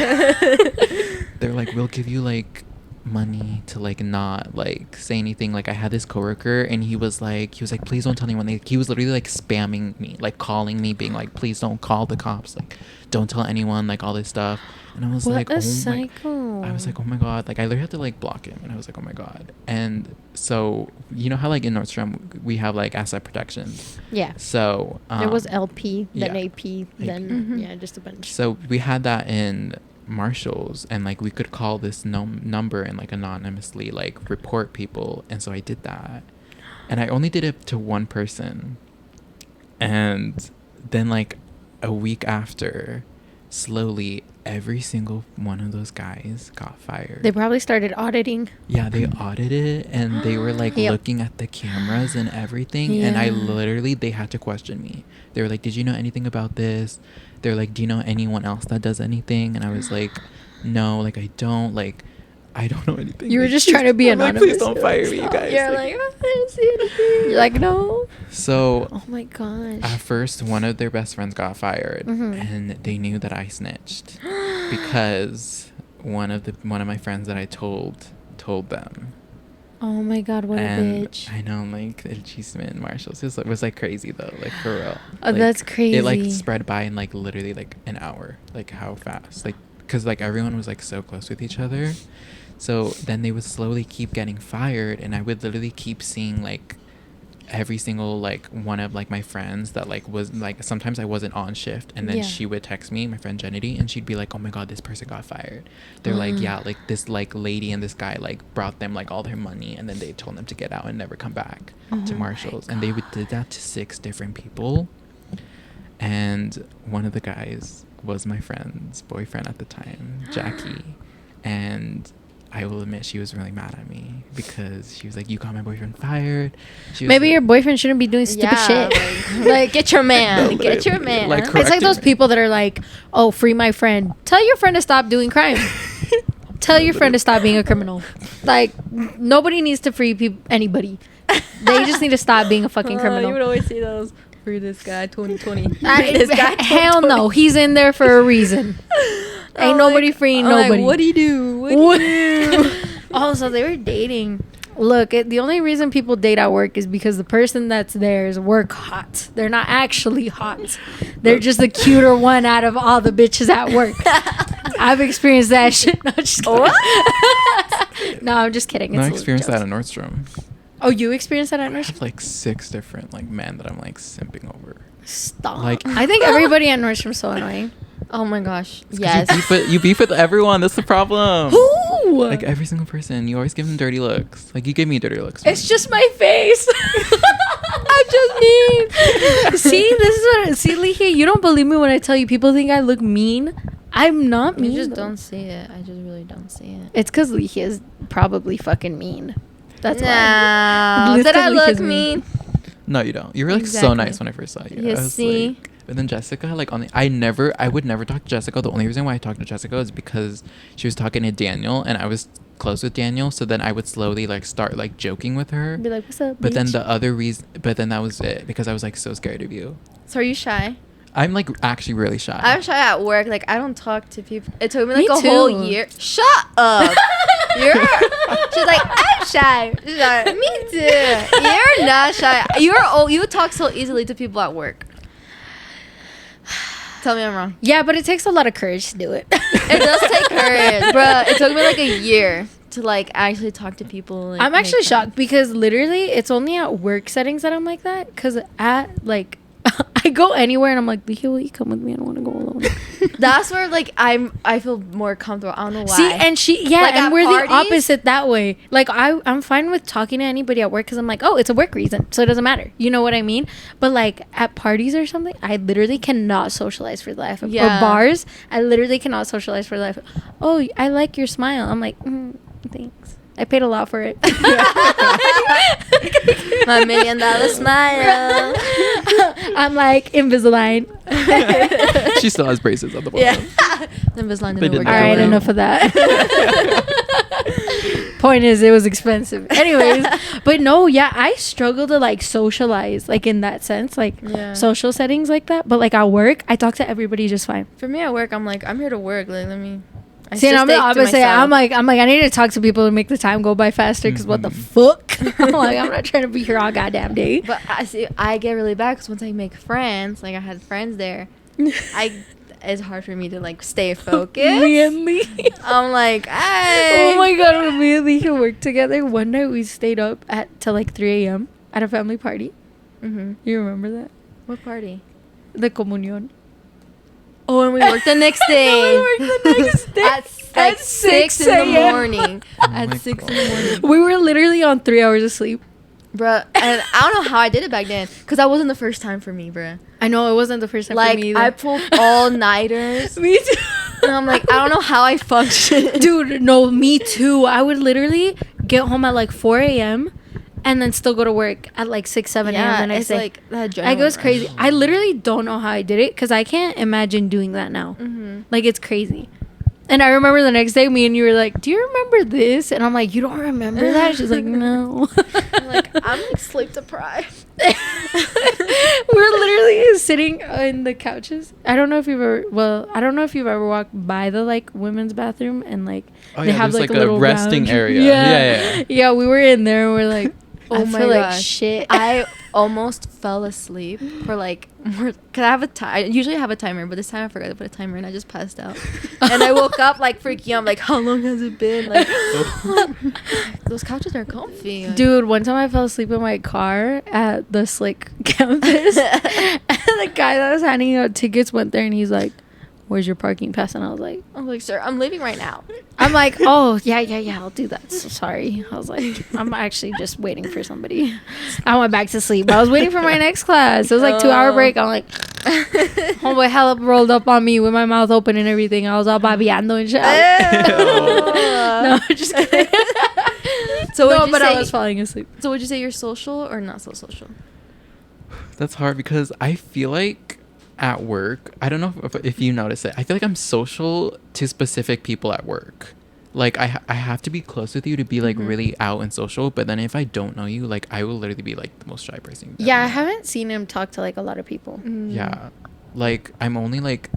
A: They're like, we'll give you like money to like not like say anything. Like I had this coworker, and he was like, please don't tell anyone. Like, he was literally like spamming me, like calling me, being like, please don't call the cops, like don't tell anyone, like all this stuff. And I was
C: What
A: like,
C: a
A: oh my,
C: psycho.
A: I was like, oh my god, like I literally had to like block him, and I was like, oh my god. And so you know how like in Nordstrom we have like asset protection.
C: Yeah.
A: So
C: There was LP, then
A: yeah.
C: AP, then,
B: Mhm.
C: yeah, just a bunch.
A: So we had that in Marshall's, and like we could call this number and like anonymously like report people. And so I did that, and I only did it to one person, and then like a week after, slowly every single one of those guys got fired.
C: They probably started auditing.
A: Yeah, they audited, and they were like looking at the cameras and everything. And I literally, they had to question me. They were like, did you know anything about this? They're like, do you know anyone else that does anything? And I was like, no, like I don't know anything.
C: You were
A: like,
C: just trying to be anonymous.
A: Please don't fire me, you guys.
C: You're like, I didn't see anything. You're like, no.
A: So
C: oh my gosh.
A: at first, one of their best friends got fired, and they knew that I snitched because one of my friends that I told them.
C: Oh my god, what
A: and
C: a bitch.
A: I know, like Giggles Chisme and Marshall's it was like crazy though, like for real.
C: Oh,
A: like,
C: that's crazy.
A: It like spread by in like literally like an hour, like how fast, like because like everyone was like so close with each other. So then they would slowly keep getting fired, and I would literally keep seeing like every single like one of like my friends that like was like, sometimes I wasn't on shift, and then she would text me, my friend Jenny, and she'd be like, oh my god, this person got fired. They're like, yeah, like this like lady and this guy like brought them like all their money, and then they told them to get out and never come back to Marshall's. And they did that to 6 different people, and one of the guys was my friend's boyfriend at the time, Jackie. And I will admit, she was really mad at me because she was like, you got my boyfriend fired.
C: Maybe your boyfriend shouldn't be doing stupid shit.
B: Like, get your man. No, get your man.
A: Like,
C: it's like those people that are like, oh, free my friend. Tell your friend to stop doing crime. Tell your friend to stop being a criminal. Like, nobody needs to free anybody. They just need to stop being a fucking criminal.
B: You would always see those. Free this guy 2020.
C: This guy, hell no. He's in there for a reason. Ain't nobody freeing nobody.
B: Like, what do you do? What do you do?
C: Oh, so they were dating. Look, the only reason people date at work is because the person that's there is work hot. They're not actually hot. They're just the cuter one out of all the bitches at work. I've experienced that shit. No, just kidding. No, I'm just kidding.
A: I experienced that at Nordstrom.
C: Oh, you experienced that at Nordstrom?
A: I have like 6 different like men that I'm like simping over.
C: Stop.
A: Like,
C: I think everybody at Nordstrom's so annoying.
B: Oh my gosh. Yes.
A: You beef with everyone. That's the problem.
C: Who?
A: Like every single person. You always give them dirty looks. Like you gave me dirty looks.
C: It's just my face. I'm just mean. See, this is what. See, Lihi, you don't believe me when I tell you people think I look mean. I'm not mean.
B: You just don't see it. I just really don't see it.
C: It's because Lihi is probably fucking mean. That's
B: why. Did I look mean?
A: No, you don't. You were like so nice when I first saw you.
B: You see?
A: Like, but then Jessica, like I would never talk to Jessica. The only reason why I talked to Jessica is because she was talking to Daniel, and I was close with Daniel. So then I would slowly like start like joking with her.
C: Be like, what's up?
A: But
C: bitch?
A: then the other reason, that was it, because I was like so scared of you.
B: So are you shy?
A: I'm like actually really shy.
B: I'm shy at work. Like I don't talk to people. It took me like
C: Me
B: a
C: too.
B: whole year. Shut up. She's like, I'm shy. She's like, me too. You're not shy. You talk so easily to people at work. Tell me I'm wrong.
C: Yeah, but it takes a lot of courage to do it.
B: It does take courage, bro. It took me like a year to like actually talk to people. Like,
C: I'm actually shocked because literally it's only at work settings that I'm like that. Because at like I go anywhere and I'm like, Lihi, will you come with me? I don't want to go alone.
B: That's where like I feel more comfortable. I don't know why.
C: See, and
B: like,
C: and we're
B: parties,
C: the opposite that way. Like I'm fine with talking to anybody at work because I'm like, oh, it's a work reason, so it doesn't matter. You know what I mean? But like at parties or something, I literally cannot socialize for the life of. Or bars, I literally cannot socialize for the life of. Oh, I like your smile. I'm like, thanks. I paid a lot for it.
B: My $1 million smile.
C: I'm like Invisalign.
A: She still has braces on the bottom.
B: Yeah. Invisalign didn't work.
C: All right, enough of that. Point is, it was expensive. Anyways, but no, yeah, I struggle to like socialize, like in that sense, like social settings like that. But like at work, I talk to everybody just fine.
B: For me at work, I'm like, I'm here to work. Like, let me.
C: See, and I'm the opposite. I'm like, I need to talk to people to make the time go by faster. Because what the fuck? I'm like, I'm not trying to be here all goddamn day.
B: But I get really bad because once I make friends, like I had friends there, it's hard for me to like stay focused.
C: Really?
B: I'm like, hey.
C: Oh my god, when me and Lee can work together. One night we stayed up till like 3 a.m. at a family party. You remember that?
B: What party?
C: The comunión.
B: Oh, and we worked the next day. At 6 in the morning. At 6 in the morning.
C: We were literally on 3 hours of sleep.
B: Bruh, and I don't know how I did it back then, because that wasn't the first time for me, bruh.
C: I know it wasn't the first time for me either.
B: I pulled all-nighters.
C: Me too.
B: And I'm like, I don't know how I functioned.
C: Dude, no, me too. I would literally get home at like 4 a.m. and then still go to work at like 6, 7 a.m. the next day.
B: Like that
C: Like, it was crazy. I literally don't know how I did it because I can't imagine doing that now.
B: Mm-hmm.
C: Like, it's crazy. And I remember the next day, me and you were like, do you remember this? And I'm like, you don't remember that? She's like, no.
B: I'm like sleep deprived.
C: We're literally sitting in the couches. I don't know if you've ever walked by the like women's bathroom and like they have like a little
A: resting
C: lounge.
A: area.
C: Yeah, we were in there and we're like,
B: Oh
C: I
B: my
C: feel like
B: gosh.
C: shit.
B: I almost fell asleep for like more, cause I have I usually have a timer, but this time I forgot to put a timer and I just passed out. And I woke up like freaking out. I'm like, how long has it been? Like, those couches are comfy.
C: Dude, one time I fell asleep in my car at the Slick campus. And the guy that was handing out tickets went there and he's like, where's your parking pass? And I was like,
B: sir, I'm leaving right now.
C: I'm like, oh, yeah, I'll do that. So sorry. I was like, I'm actually just waiting for somebody. I went back to sleep. I was waiting for my next class. It was like 2-hour break. I'm like, homeboy hella rolled up on me with my mouth open and everything. I was all babeando and shit. No, just kidding.
B: So
C: no, but I was falling asleep.
B: So would you say you're social or not so social?
A: That's hard because I feel like at work, I don't know if you notice it, I feel like I'm social to specific people at work. Like I have to be close with you to be like really out and social, but then if I don't know you, like I will literally be like the most shy person.
C: Yeah, I haven't seen him talk to like a lot of people.
A: Yeah, like I only like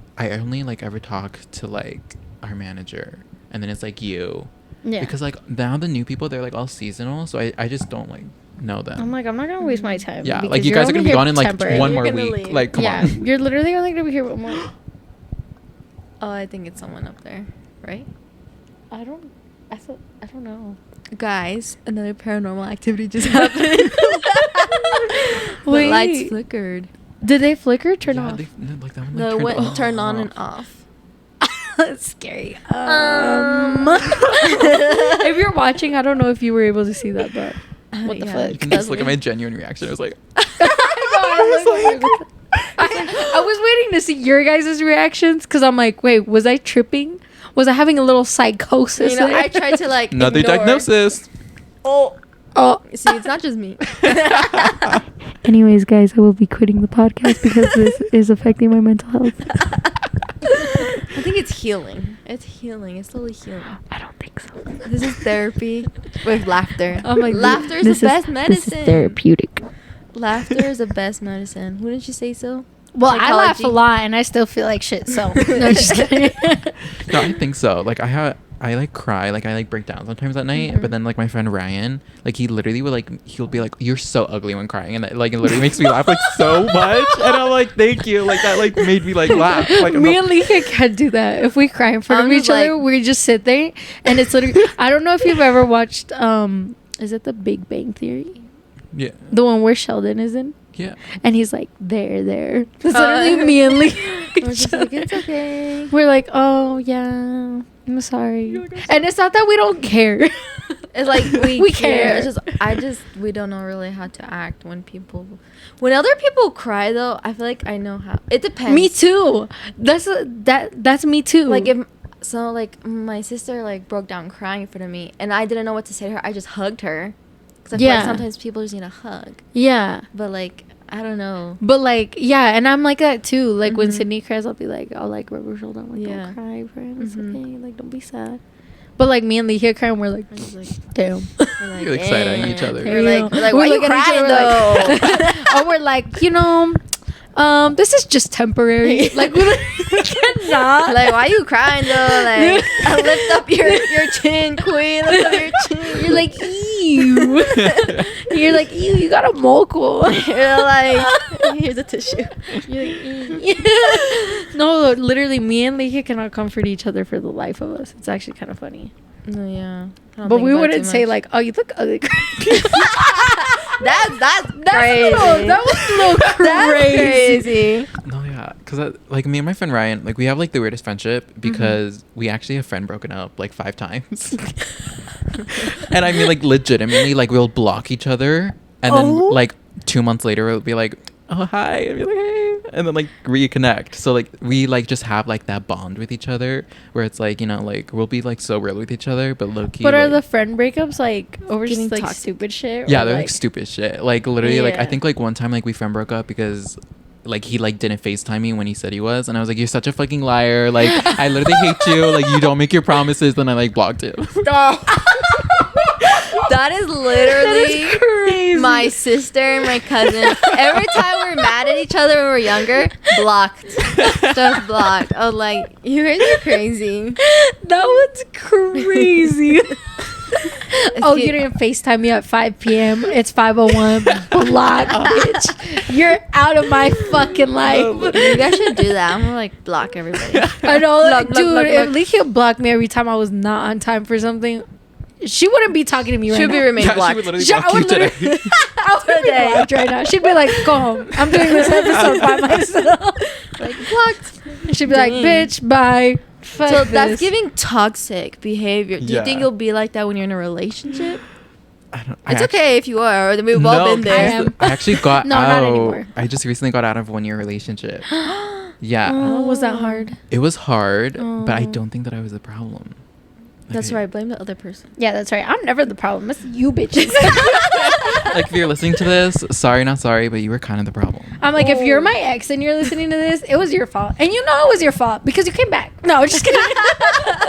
A: ever talk to like our manager, and then it's like you.
C: Yeah,
A: because like now the new people, they're like all seasonal, so I just don't like know them.
C: I'm like, I'm not gonna waste my time.
A: Yeah, like you guys are gonna be gone in like one more week.
B: Leave.
A: Like come on.
C: You're literally only gonna be here 1 more.
B: Oh, I think it's someone up there, right?
C: I don't know.
B: Guys, another paranormal activity just happened. The
C: Wait.
B: lights flickered.
C: Did they flicker? Turn off.
A: Like that one,
B: No,
A: like,
B: it turned on and off.
C: That's scary. If you're watching, I don't know if you were able to see that, but what the fuck?
A: You can just look at my genuine reaction. I was like,
C: I was waiting to see your guys' reactions because I'm like, wait, was I tripping? Was I having a little psychosis?
B: You know,
C: there?
B: I tried to like
A: another
B: ignore.
A: diagnosis.
B: Oh, see, it's not just me.
C: Anyways, guys, I will be quitting the podcast because this is affecting my mental health.
B: I think it's healing. It's healing. It's slowly healing.
C: I don't think so.
B: This is therapy with laughter.
C: Oh my God.
B: Laughter is the best medicine.
C: This is therapeutic.
B: Laughter is the best medicine. Wouldn't you say so?
C: Well, I laugh
B: Psychology.
C: a lot and I still feel like shit. So no, just kidding.
A: No, I think so. Like I like cry, like I like break down sometimes at night. But then like my friend Ryan, like he literally would like he'll be like, "You're so ugly when crying," and that, like it literally makes me laugh like so much. And I'm like, "Thank you." Like that like made me like laugh. Like
C: Me and Lika can't do that. If we cry in front
B: I'm
C: of each
B: just like-
C: other, we just sit there and it's literally. I don't know if you've ever watched. Is it The Big Bang Theory?
A: yeah,
C: The one where Sheldon is in,
A: yeah.
C: and he's like, there. It's literally me and Lika.
B: We're just like, it's okay.
C: We're like, oh yeah, I'm sorry. And it's not that we don't care.
B: It's like we
C: We
B: care.
C: care.
B: It's just we don't know really how to act when other people cry though. I feel like I know how. It depends.
C: Me too. That's me too.
B: Like like my sister like broke down crying in front of me, and I didn't know what to say to her. I just hugged her. Cause I feel like
C: Yeah.
B: sometimes people just need a hug.
C: yeah.
B: But like I don't know.
C: But like, yeah, and I'm like that too. Like when
B: Mhm.
C: Sydney cries, I'll be like, I'll like rub her shoulder. I'm like,
B: Yeah.
C: don't cry, friend. It's
B: Mhm.
C: okay. Like, don't be sad. But like me and Lee here crying, we're like,
B: I'm just like,
C: damn.
B: we're like,
A: You're like side-eyeing each other.
B: We're like, why
C: We're
B: you
C: looking at each
B: crying
C: other
B: though?
C: Or we're like, this is just temporary. Like we cannot.
B: Like, why you crying though? Like, lift up your chin, queen. Lift up your chin.
C: You're like, ew. You're like, ew, you got a moco.
B: You're like, here's a tissue. You're like,
C: No, literally, me and Lee cannot comfort each other for the life of us. It's actually kind of funny.
B: no, yeah.
C: But we wouldn't say like, oh, you look ugly.
B: that's
C: That
B: crazy.
C: was a little
B: That's
C: crazy.
B: crazy.
A: No, yeah. Yeah, because like me and my friend Ryan, like we have like the weirdest friendship because we actually have friend broken up like 5 times. And I mean like legitimately like we'll block each other and then like 2 months later we'll be like, oh hi, and be like, hey, and then like reconnect. So like we like just have like that bond with each other where it's like, you know, like we'll be like so real with each other but low-key.
C: But are
A: like,
C: the friend breakups like over just like
B: toxic.
C: stupid shit?
A: yeah, they're like stupid shit. Like literally like I think like one time like we friend broke up because like he like didn't FaceTime me when he said he was, and I was like, you're such a fucking liar, like I literally hate you, like you don't make your promises. Then I like blocked him.
B: That is literally
C: crazy.
B: My sister and my cousin. Every time we're mad at each other when we're younger, blocked. Just blocked. I was like, you guys are crazy.
C: That was crazy. Oh, you didn't FaceTime me at 5 p.m. It's 5:01. Block, bitch. You're out of my fucking life.
B: You guys should do that. I'm gonna like block everybody.
C: I know,
B: Block,
C: dude.
B: block, block,
C: If
B: block.
C: Leaky blocked me every time I was not on time for something, she wouldn't be talking to me right
B: Should be
C: now.
B: remain
A: Yeah, she
B: blocked.
A: would literally
C: Yeah,
A: block you today.
C: I would be blocked right now. She'd be like, "Go home. I'm doing this episode by myself."
B: Like blocked.
C: She'd be like,
B: Dang.
C: "Bitch, bye." Fuck
B: So
C: this.
B: that's giving toxic behavior. Do you
A: Yeah.
B: think you'll be like that when you're in a relationship?
A: I
B: It's okay if you are. We've all been there.
C: I am.
A: I actually got
C: No,
A: out.
C: not anymore.
A: I just recently got out of 1-year relationship. Yeah.
C: Oh, was that hard?
A: It was hard, but I
C: Oh.
A: don't think that I was the problem.
B: That's
A: Like,
B: right. Blame the other person.
C: Yeah, that's right. I'm never the problem. It's you bitches.
A: Like if you're listening to this, sorry, not sorry, but you were kind of the problem.
C: I'm like, if you're my ex and you're listening to this, it was your fault. And you know it was your fault because you came back. No, just kidding.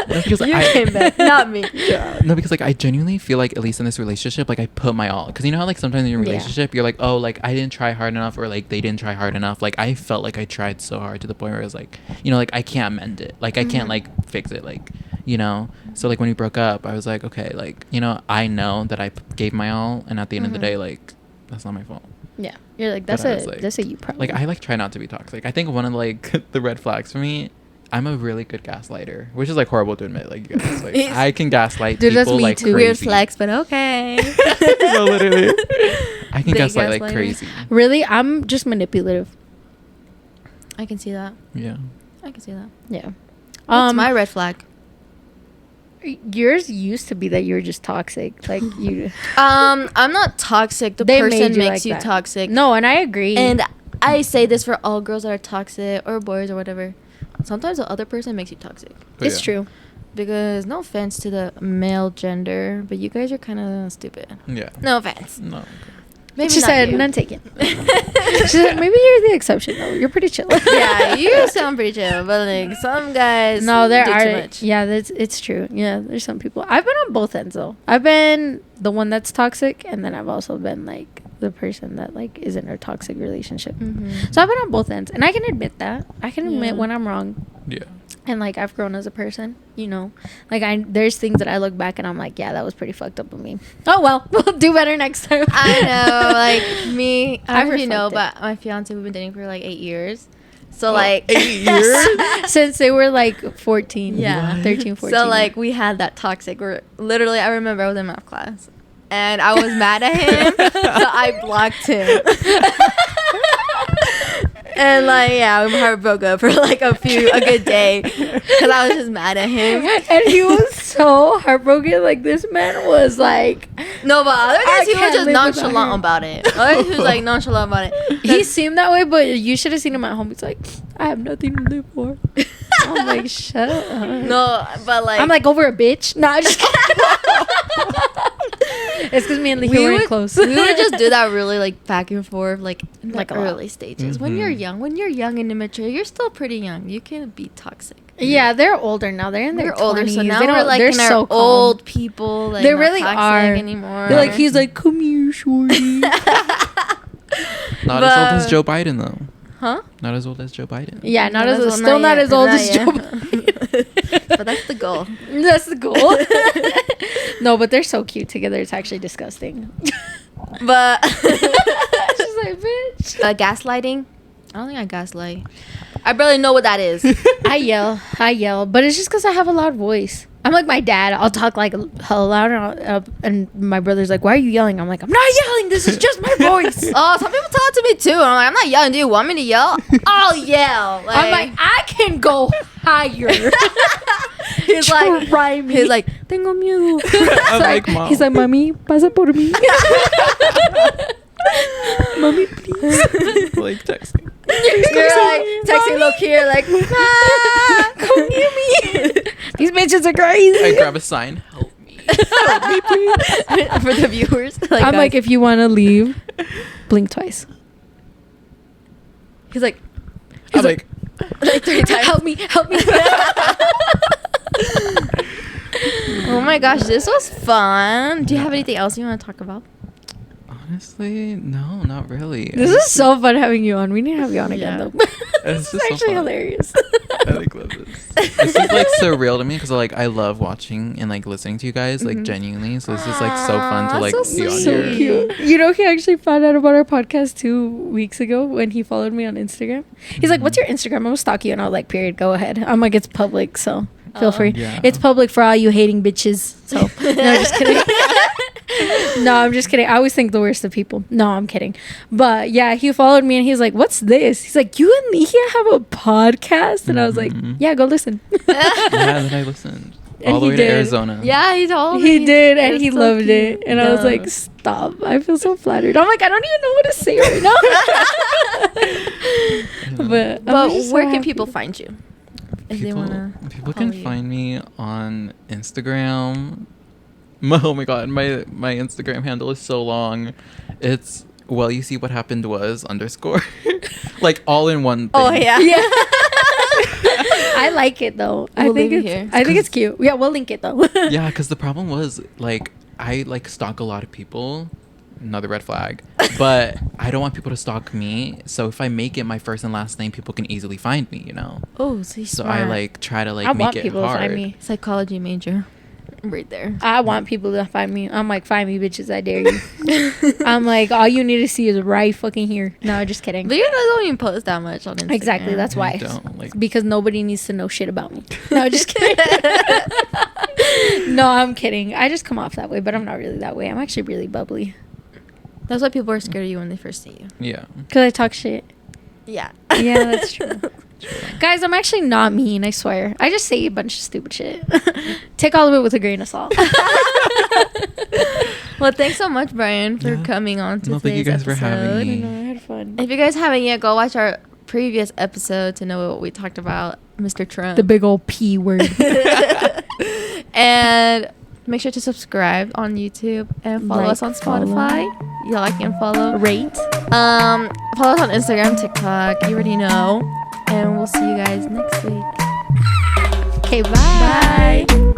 A: No, because
B: You
A: I,
B: came back, not me.
A: Yeah. No, because like I genuinely feel like at least in this relationship, like I put my all. Because you know how like sometimes in your
C: Yeah.
A: relationship you're like, oh, like I didn't try hard enough, or like they didn't try hard enough. Like I felt like I tried so hard to the point where I was like, you know, like I can't mend it. Like I can't like fix it. Like, you know. So like when we broke up, I was like, okay, like, you know, I know that I gave my all, and at the end of the day, like that's not my fault.
C: Yeah, you're like,
A: But I was like-
C: that's a you problem.
A: Like I like try not to be toxic. I think one of like the red flags for me, I'm a really good gaslighter, which is like horrible to admit. Like you guys, like I can gaslight
C: Dude,
A: people
C: that's me
A: like
C: too.
A: crazy.
B: Weird flex, but okay.
A: No, literally. I can
B: Big
A: gaslight like
B: gaslighter.
A: crazy.
C: Really, I'm just manipulative.
B: I can see that.
A: Yeah.
B: I can see that.
C: Yeah.
B: What's my red flag?
C: Yours used to be that you were just toxic. Like you.
B: I'm not toxic. The
C: They
B: person
C: made you
B: makes
C: like
B: you
C: that.
B: toxic.
C: No, and I agree.
B: And I say this for all girls that are toxic or boys or whatever. Sometimes the other person makes you toxic.
A: But
C: it's
A: yeah.
C: true.
B: Because no offense to the male gender, but you guys are kind of stupid.
A: Yeah.
B: No offense.
A: No.
B: Maybe
C: She
B: not
C: said,
B: you.
C: none taken. She said, maybe you're the exception though. You're pretty chill.
B: Yeah, you sound pretty chill, but like some guys
C: No, there
B: do
C: are.
B: too much.
C: Yeah, it's true. Yeah, there's some people. I've been on both ends though. I've been the one that's toxic, and then I've also been like the person that like is in a toxic relationship.
B: Mm-hmm.
C: So I've been on both ends, and I can admit that. I can admit
B: Yeah.
C: when I'm wrong,
A: Yeah.
C: and like I've grown as a person. You know, like there's things that I look back and I'm like, yeah, that was pretty fucked up of me. Oh well, we'll do better next time.
B: I know, like me. I
C: I've
B: don't know if you know,
C: reflected.
B: but my fiance, we've been dating for like 8 years. So like
A: 8 years?
C: Since they were like 14,
B: Yeah.
C: 13, 14.
B: So like we had that toxic. Where literally, I remember I was in math class, and I was mad at him, so I blocked him. And like yeah, we heart broke up for like a good day, because I was just mad at him.
C: And he was so heartbroken. Like this man was like,
B: No, but other
C: I
B: times he was
C: can't
B: just
C: live without
B: nonchalant
C: her.
B: about it. Other times he was like nonchalant about it.
C: he seemed that way, but you should have seen him at home. He's like, I have nothing to live for. I'm like, shut up.
B: No, but like
C: I'm like, over a bitch. Nah, I'm just kidding. It's because me and Leaky weren't close.
B: we would just do that really like back and forth, like in
C: Like
B: the
C: a lot.
B: early stages. When
A: Mhm.
B: you're young and immature, you're still pretty young. You can be toxic.
C: Yeah, they're older now. They're in their
B: We're
C: 20s.
B: older, so now
C: They
B: we're
C: don't-
B: like
C: they're
B: in our
C: so calm.
B: old people. Like,
C: They
B: not
C: really
B: toxic
C: are.
B: anymore.
C: They're like, he's like, come here, shorty.
A: Not as old as
B: But-
A: Joe Biden though.
B: huh?
A: Not as old as Joe Biden.
C: Yeah, not
B: Not
C: as
B: as-
C: still not
B: not
C: as old
B: yet,
C: as
B: not
C: Joe
B: yet.
C: Biden.
B: But that's the goal.
C: That's the goal. No, but they're so cute together. It's actually disgusting.
B: But
C: She's like, bitch.
B: gaslighting. I don't think I gaslight. I barely know what that is.
C: I yell, but it's just because I have a loud voice. I'm like my dad. I'll talk like hell loud, and my brother's like, "Why are you yelling?" I'm like, "I'm not yelling. This is just my voice."
B: Oh, some people talk to me too. And I'm like, I'm not yelling. Do you want me to yell? I'll yell. Like,
C: I'm like, I can go higher.
B: he's like,
C: Try me.
B: he's like, tengo miedo.
A: I'm like, Mom.
C: He's like, "Mami, pasa por mí." Mommy, please.
A: Like texting.
B: You're like texting low key, like, ah,
C: Come near me. These bitches are crazy.
A: I grab a sign. Help me. Help me, please.
B: for the viewers. Like,
C: I'm
B: guys.
C: like, if you want to leave, blink twice.
B: he's like,
A: I'm like,
B: 3 times.
C: Help me, help me.
B: Oh my gosh, this was fun. Do you have anything else you want to talk about?
A: honestly, no, not really.
C: This is so fun having you on. We need to have you on again,
B: Yeah.
C: though.
A: It's
C: This is
A: just so
C: actually
A: fun.
C: hilarious.
A: I like love this. This is like surreal to me because like I love watching and like listening to you guys like genuinely. So this is like so fun to
B: Aw,
A: like
B: so
A: be on
B: sweet.
C: So
A: here.
C: cute. You know, he actually found out about our podcast 2 weeks ago when he followed me on Instagram. He's like, "What's your Instagram? I'm gonna stalk you." And I was like, "Period. Go ahead." I'm like, "It's public, so feel free."
A: Yeah.
C: It's public for all you hating bitches. So no, I'm just kidding. No, I'm just kidding. I always think the worst of people. No, I'm kidding. But yeah, he followed me and he's like, "What's this?" He's like, "You and Ligia have a podcast?" And I was like,
A: Mhm.
C: "Yeah, go listen."
A: Yeah, then I listened
C: And
A: all the
C: he
A: way
C: did.
A: to Arizona.
B: Yeah, he told me.
C: He did, and
B: That's
C: he
B: so
C: loved
B: cute.
C: it. And I was
B: Yeah.
C: like, "Stop. I feel so flattered." I'm like, I don't even know what to say right now. But
B: But
C: I'm just so
B: where can
C: happy.
B: people find you? If they want to.
A: People can
B: follow you.
A: find me on Instagram. Oh my god, my Instagram handle is so long. It's well, you see what happened was _ like all in one thing.
B: Oh, yeah.
C: Yeah. I like it though. I
B: We'll
C: think
B: leave it
C: it's
B: here.
C: I think it's cute. Yeah, we'll link it though.
A: Yeah, because the problem was like I like stalk a lot of people. Another red flag. But I don't want people to stalk me. So if I make it my first and last name, people can easily find me, you know?
B: Oh, so he's
A: So
B: smart.
A: I like try to like
C: I
A: make
C: want
A: it
C: people
A: hard.
C: to find me.
B: Psychology major. Right there.
C: I want people to find me. I'm like, find me, bitches. I dare you. I'm like, all you need to see is right fucking here. No, just kidding.
B: But you guys don't even post that much on Instagram.
C: Exactly. That's
A: I
C: why.
A: don't, like-
C: Because nobody needs to know shit about me. No, just kidding. No, I'm kidding. I just come off that way, but I'm not really that way. I'm actually really bubbly.
B: That's why people are scared of you when they first see you.
A: Yeah.
C: Because I talk shit.
B: Yeah.
C: Yeah, that's true. Guys, I'm actually not mean, I swear. I just say a bunch of stupid shit. Take all of it with a grain of salt.
B: Well, thanks so much, Brian, for
A: Yeah.
B: coming on to
A: No, thank you
B: today's
A: guys for having
B: episode.
A: me.
C: I had fun.
B: If you guys haven't yet, go watch our previous episode to know what we talked about, Mr. Trump.
C: The big old P word.
B: And make sure to subscribe on YouTube and follow
C: Like,
B: us on Spotify. You like and follow.
C: Rate.
B: Follow us on Instagram, TikTok. You already know. And we'll see you guys next week.
C: Okay, bye.
B: Bye.